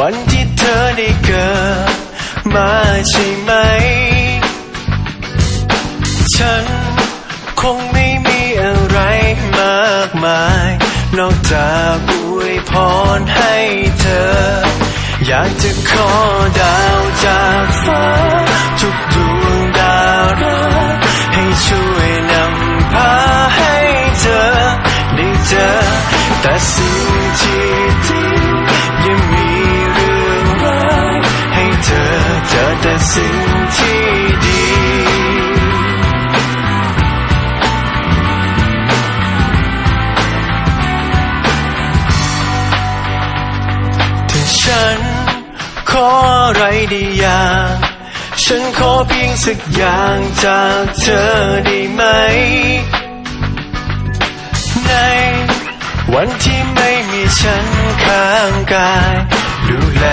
วันที่เธอได้เกิดมาใช่ไหมฉันคงไม่มีอะไรมากมายนอกจากอวยพรให้เธออยากจะขอดาวจากฟ้าทุกดวงดาวรักให้ช่วยนำพาให้เธอได้เจอแต่สิ่งที่ดียังมีเรื่องร้ายให้เธอเจอแต่สิ่งที่ดีฉันขออะไรดีอย่างฉันขอเพียงสักอย่างจากเธอได้ไหมในวันที่ไม่มีฉันข้างกายดูแล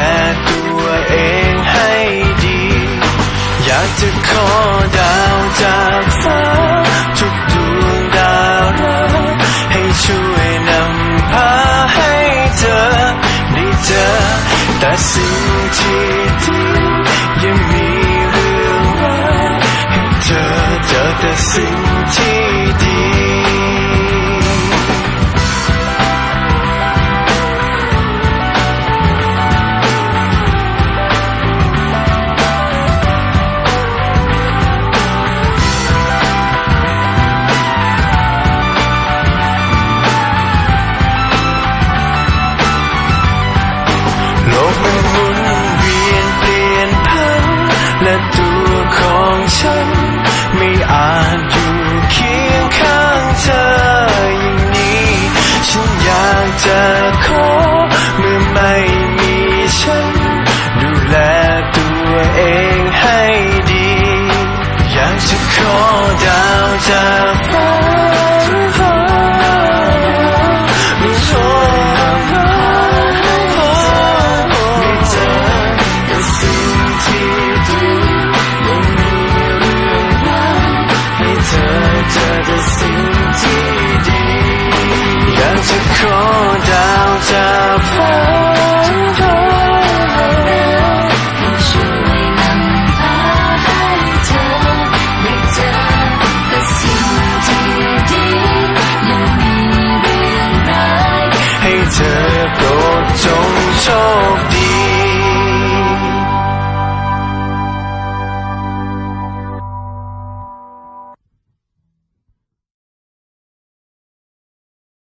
ตัวเองให้ดีอยากจะขอดาวจากฟ้าทุกดวงดาวรักให้ช่วยนำพาให้เธอได้เจอแต่สิ่งที่ดียังมีเรื่องร้ายให้เธอเจอแต่สิ่งที่ดีโลกมันหมุนเวียนเปลี่ยนผันและตัวของฉันไม่อาจอยู่เคียงข้างเธออย่างนี้ฉันอยากจะขอเมื่อไม่มีฉันดูแลตัวเองให้ดีอยากจะขอดาวจากฟ้าจะขอดาวจากฟ้าให้ช่วยนำพาให้เธอได้เจอแต่สิ่งที่ดียังมีเรื่องร้ายให้เธอโปรดจงโชค